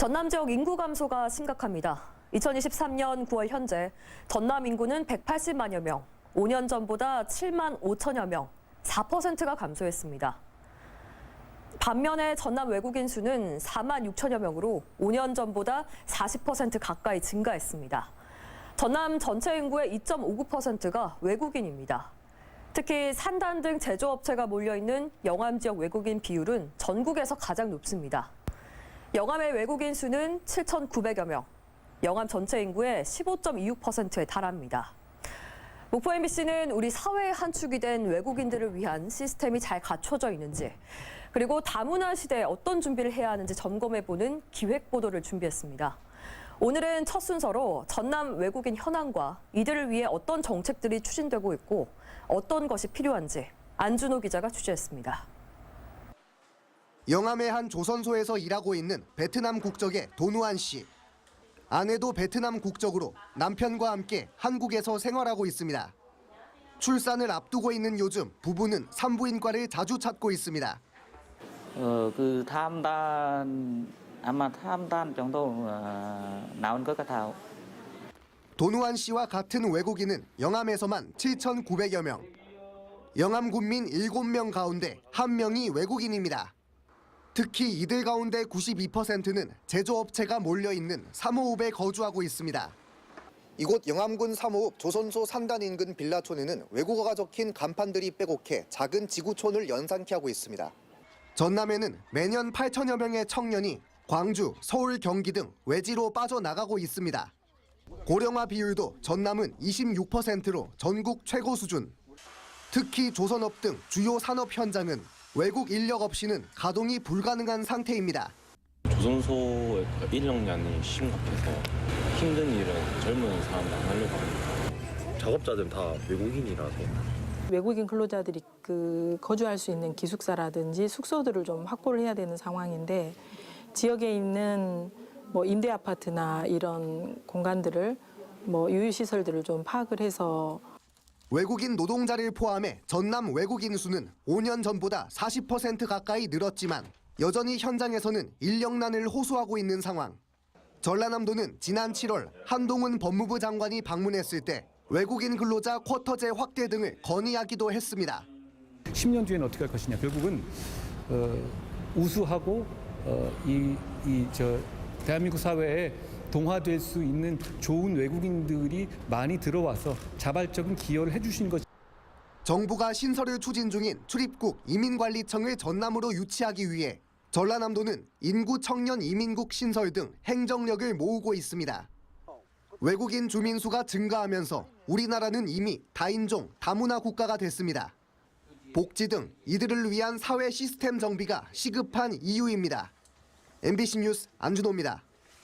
전남 지역 인구 감소가 심각합니다. 2023년 9월 현재 전남 인구는 180만여 명, 5년 전보다 7만 5천여 명, 4%가 감소했습니다. 반면에 전남 외국인 수는 4만 6천여 명으로 5년 전보다 40% 가까이 증가했습니다. 전남 전체 인구의 2.59%가 외국인입니다. 특히 산단 등 제조업체가 몰려있는 영암 지역 외국인 비율은 전국에서 가장 높습니다. 영암의 외국인 수는 7,900여 명, 영암 전체 인구의 15.26%에 달합니다. 목포 MBC는 우리 사회의 한 축이 된 외국인들을 위한 시스템이 잘 갖춰져 있는지, 그리고 다문화 시대에 어떤 준비를 해야 하는지 점검해보는 기획 보도를 준비했습니다. 오늘은 첫 순서로 전남 외국인 현황과 이들을 위해 어떤 정책들이 추진되고 있고 어떤 것이 필요한지 안준호 기자가 취재했습니다. 영암의 한 조선소에서 일하고 있는 베트남 국적의 도누안 씨. 아내도 베트남 국적으로 남편과 함께 한국에서 생활하고 있습니다. 출산을 앞두고 있는 요즘 부부는 산부인과를 자주 찾고 있습니다. 아마 탐단 정도 나온 것 같아요. 도누안 씨와 같은 외국인은 영암에서만 7,900여 명. 영암 군민 7명 가운데 1명이 외국인입니다. 특히 이들 가운데 92%는 제조업체가 몰려있는 삼호읍에 거주하고 있습니다. 이곳 영암군 삼호읍 조선소 산단 인근 빌라촌에는 외국어가 적힌 간판들이 빼곡해 작은 지구촌을 연상케 하고 있습니다. 전남에는 매년 8천여 명의 청년이 광주, 서울, 경기 등 외지로 빠져나가고 있습니다. 고령화 비율도 전남은 26%로 전국 최고 수준. 특히 조선업 등 주요 산업 현장은 외국 인력 없이는 가동이 불가능한 상태입니다. 조선소 인력난이 심각해서 힘든 일은 젊은 사람들 안 하려고 합니다. 작업자들은 다 외국인이라서. 외국인 근로자들이 거주할 수 있는 기숙사라든지 숙소들을 좀 확보를 해야 되는 상황인데 지역에 있는 임대 아파트나 이런 공간들을 유휴시설들을 좀 파악을 해서 외국인 노동자를 포함해 전남 외국인 수는 5년 전보다 40% 가까이 늘었지만 여전히 현장에서는 인력난을 호소하고 있는 상황. 전라남도는 지난 7월 한동훈 법무부 장관이 방문했을 때 외국인 근로자 쿼터제 확대 등을 건의하기도 했습니다. 10년 뒤에는 어떻게 할 것이냐. 결국은 우수하고 대한민국 사회에 동화될 수 있는 좋은 외국인들이 많이 들어와서 자발적인 기여를 해주시는 것. 정부가 신설을 추진 중인 출입국 이민관리청을 전남으로 유치하기 위해 전라남도는 인구 청년 이민국 신설 등 행정력을 모으고 있습니다. 외국인 주민 수가 증가하면서 우리나라는 이미 다인종, 다문화 국가가 됐습니다. 복지 등 이들을 위한 사회 시스템 정비가 시급한 이유입니다. MBC 뉴스 안준호입니다.